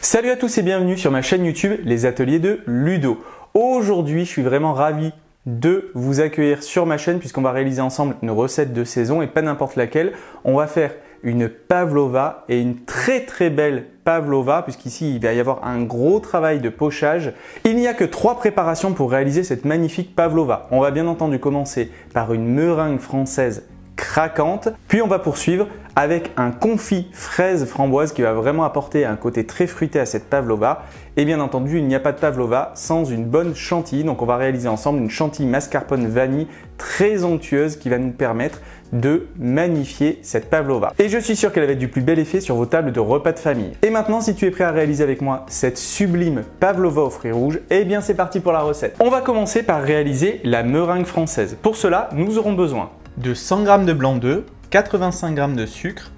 Salut à tous et bienvenue sur ma chaîne YouTube Les Ateliers de Ludo. Aujourd'hui, je suis vraiment ravi de vous accueillir sur ma chaîne puisqu'on va réaliser ensemble une recette de saison et pas n'importe laquelle. On va faire une pavlova et une très belle pavlova puisqu'ici il va y avoir un gros travail de pochage. Il n'y a que 3 préparations pour réaliser cette magnifique pavlova. On va bien entendu commencer par une meringue française craquante, puis on va poursuivre avec un confit fraise framboise qui va vraiment apporter un côté très fruité à cette pavlova. Et bien entendu, il n'y a pas de pavlova sans une bonne chantilly. Donc on va réaliser ensemble une chantilly mascarpone vanille très onctueuse qui va nous permettre de magnifier cette pavlova. Et je suis sûr qu'elle va être du plus bel effet sur vos tables de repas de famille. Et maintenant, si tu es prêt à réaliser avec moi cette sublime pavlova aux fruits rouges, eh bien c'est parti pour la recette. On va commencer par réaliser la meringue française. Pour cela, nous aurons besoin de 100 g de blanc d'œuf, 85 g de sucre,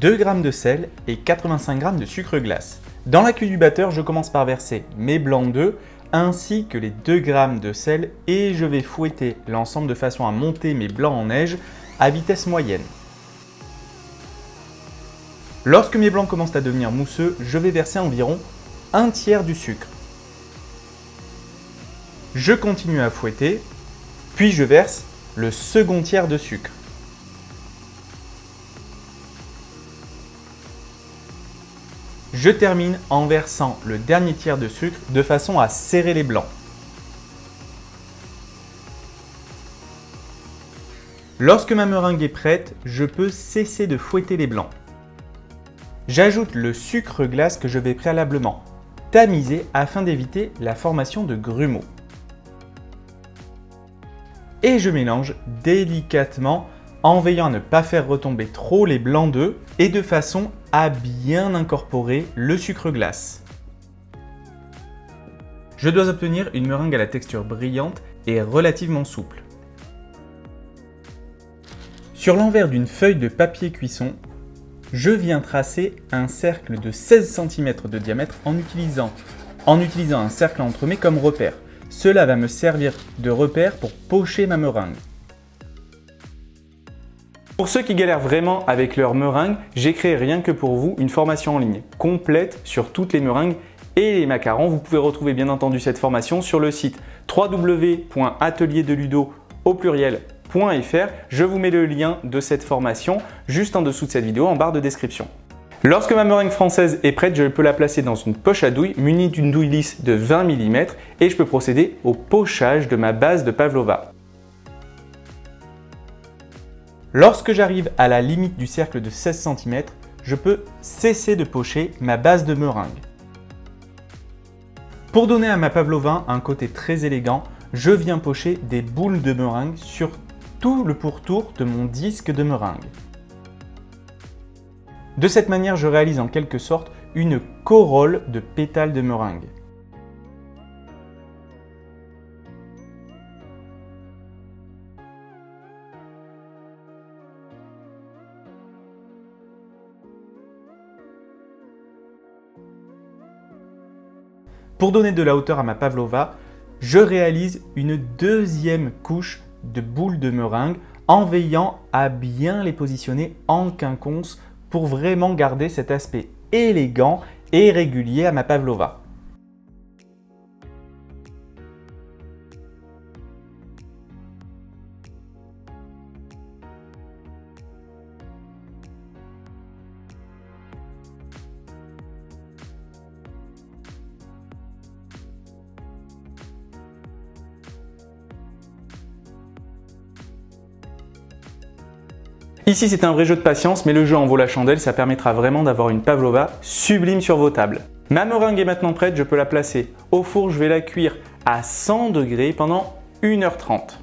2 g de sel et 85 g de sucre glace. Dans la cuve du batteur, je commence par verser mes blancs d'œuf ainsi que les 2 g de sel et je vais fouetter l'ensemble de façon à monter mes blancs en neige à vitesse moyenne. Lorsque mes blancs commencent à devenir mousseux, je vais verser environ un tiers du sucre. Je continue à fouetter, puis je verse le second tiers de sucre. Je termine en versant le dernier tiers de sucre de façon à serrer les blancs. Lorsque ma meringue est prête, je peux cesser de fouetter les blancs. J'ajoute le sucre glace que je vais préalablement tamiser afin d'éviter la formation de grumeaux. Et je mélange délicatement en veillant à ne pas faire retomber trop les blancs d'œufs et de façon à bien incorporer le sucre glace. Je dois obtenir une meringue à la texture brillante et relativement souple. Sur l'envers d'une feuille de papier cuisson, je viens tracer un cercle de 16 cm de diamètre en utilisant un cercle entremets comme repère. Cela va me servir de repère pour pocher ma meringue. Pour ceux qui galèrent vraiment avec leur meringue, j'ai créé rien que pour vous une formation en ligne complète sur toutes les meringues et les macarons. Vous pouvez retrouver bien entendu cette formation sur le site www.atelierdeludo.fr. Je vous mets le lien de cette formation juste en dessous de cette vidéo en barre de description. Lorsque ma meringue française est prête, je peux la placer dans une poche à douille munie d'une douille lisse de 20 mm et je peux procéder au pochage de ma base de pavlova. Lorsque j'arrive à la limite du cercle de 16 cm, je peux cesser de pocher ma base de meringue. Pour donner à ma pavlova un côté très élégant, je viens pocher des boules de meringue sur tout le pourtour de mon disque de meringue. De cette manière, je réalise en quelque sorte une corolle de pétales de meringue. Pour donner de la hauteur à ma pavlova, je réalise une deuxième couche de boules de meringue en veillant à bien les positionner en quinconce pour vraiment garder cet aspect élégant et régulier à ma pavlova. Ici, c'est un vrai jeu de patience, mais le jeu en vaut la chandelle, ça permettra vraiment d'avoir une pavlova sublime sur vos tables. Ma meringue est maintenant prête, je peux la placer au four, je vais la cuire à 100 degrés pendant 1h30.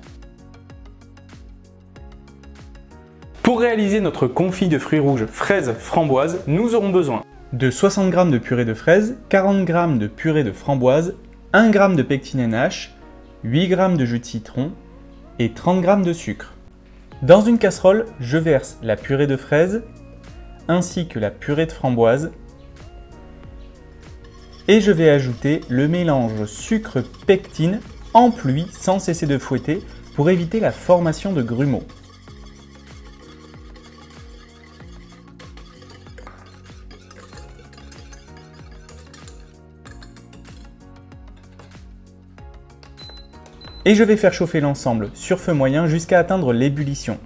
Pour réaliser notre confit de fruits rouges fraises framboises, nous aurons besoin de 60 g de purée de fraises, 40 g de purée de framboise, 1 g de pectine NH, 8 g de jus de citron et 30 g de sucre. Dans une casserole, je verse la purée de fraises ainsi que la purée de framboise et je vais ajouter le mélange sucre-pectine en pluie sans cesser de fouetter pour éviter la formation de grumeaux. Et je vais faire chauffer l'ensemble sur feu moyen jusqu'à atteindre l'ébullition.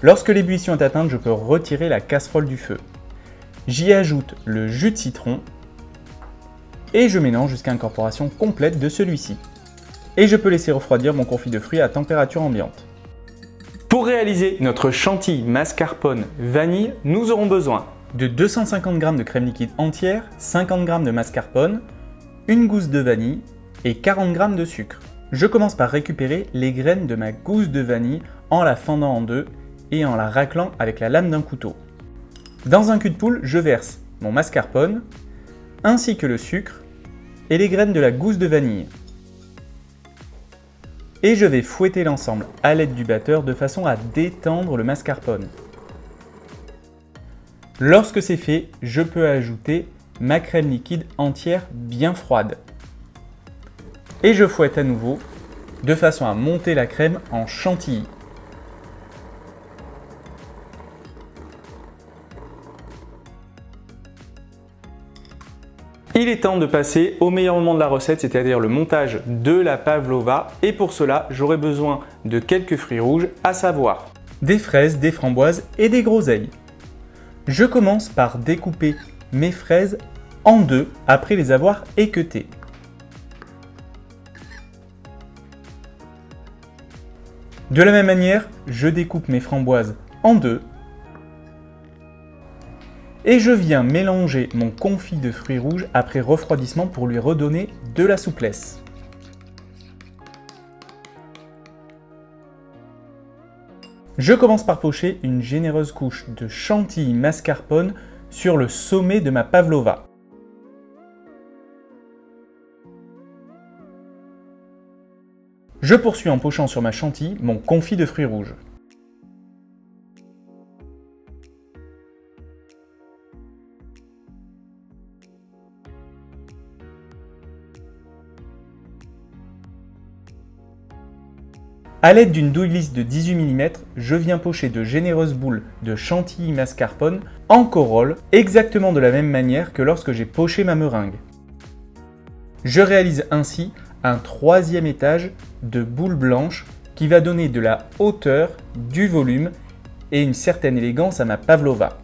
Lorsque l'ébullition est atteinte, je peux retirer la casserole du feu. J'y ajoute le jus de citron et je mélange jusqu'à incorporation complète de celui-ci. Et je peux laisser refroidir mon confit de fruits à température ambiante. Pour réaliser notre chantilly mascarpone vanille, nous aurons besoin de 250 g de crème liquide entière, 50 g de mascarpone, une gousse de vanille et 40 g de sucre. Je commence par récupérer les graines de ma gousse de vanille en la fendant en deux et en la raclant avec la lame d'un couteau. Dans un cul de poule, je verse mon mascarpone, ainsi que le sucre et les graines de la gousse de vanille. Et je vais fouetter l'ensemble à l'aide du batteur de façon à détendre le mascarpone. Lorsque c'est fait, je peux ajouter ma crème liquide entière bien froide. Et je fouette à nouveau de façon à monter la crème en chantilly. Il est temps de passer au meilleur moment de la recette, c'est-à-dire le montage de la pavlova. Et pour cela, j'aurai besoin de quelques fruits rouges, à savoir des fraises, des framboises et des groseilles. Je commence par découper mes fraises en deux après les avoir équeutées. De la même manière, je découpe mes framboises en deux. Et je viens mélanger mon confit de fruits rouges après refroidissement pour lui redonner de la souplesse. Je commence par pocher une généreuse couche de chantilly mascarpone sur le sommet de ma pavlova. Je poursuis en pochant sur ma chantilly mon confit de fruits rouges. A l'aide d'une douille lisse de 18 mm, je viens pocher de généreuses boules de chantilly mascarpone en corolle, exactement de la même manière que lorsque j'ai poché ma meringue. Je réalise ainsi un troisième étage de boules blanches qui va donner de la hauteur, du volume et une certaine élégance à ma pavlova.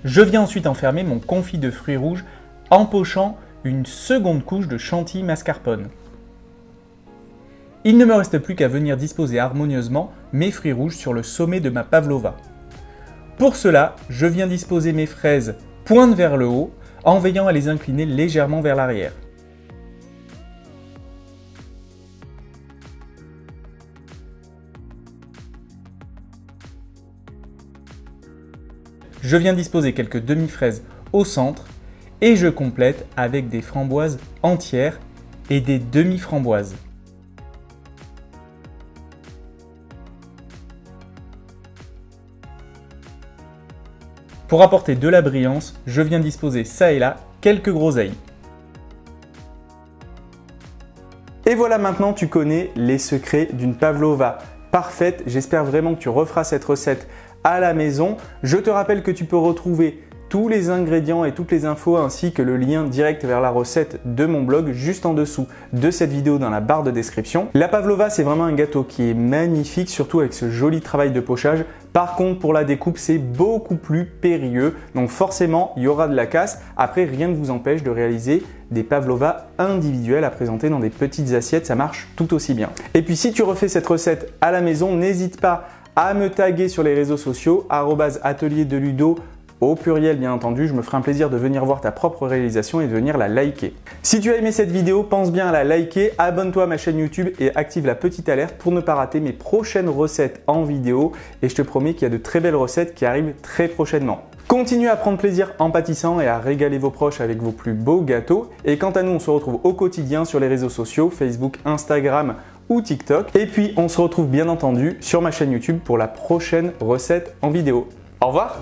Je viens ensuite enfermer mon confit de fruits rouges en pochant une seconde couche de chantilly mascarpone. Il ne me reste plus qu'à venir disposer harmonieusement mes fruits rouges sur le sommet de ma pavlova. Pour cela, je viens disposer mes fraises pointe vers le haut en veillant à les incliner légèrement vers l'arrière. Je viens disposer quelques demi-fraises au centre et je complète avec des framboises entières et des demi-framboises. Pour apporter de la brillance, je viens disposer ça et là quelques groseilles. Et voilà, maintenant tu connais les secrets d'une pavlova parfaite. J'espère vraiment que tu referas cette recette à la maison. Je te rappelle que tu peux retrouver tous les ingrédients et toutes les infos ainsi que le lien direct vers la recette de mon blog juste en dessous de cette vidéo dans la barre de description. La pavlova, c'est vraiment un gâteau qui est magnifique, surtout avec ce joli travail de pochage. Par contre, pour la découpe, c'est beaucoup plus périlleux, donc forcément, il y aura de la casse. Après, rien ne vous empêche de réaliser des pavlovas individuelles à présenter dans des petites assiettes, ça marche tout aussi bien. Et puis, si tu refais cette recette à la maison, n'hésite pas à me taguer sur les réseaux sociaux, @atelier_de_ludo, au pluriel bien entendu. Je me ferai un plaisir de venir voir ta propre réalisation et de venir la liker. Si tu as aimé cette vidéo, pense bien à la liker, abonne-toi à ma chaîne YouTube et active la petite alerte pour ne pas rater mes prochaines recettes en vidéo. Et je te promets qu'il y a de très belles recettes qui arrivent très prochainement. Continuez à prendre plaisir en pâtissant et à régaler vos proches avec vos plus beaux gâteaux. Et quant à nous, on se retrouve au quotidien sur les réseaux sociaux, Facebook, Instagram ou TikTok. Et puis, on se retrouve bien entendu sur ma chaîne YouTube pour la prochaine recette en vidéo. Au revoir!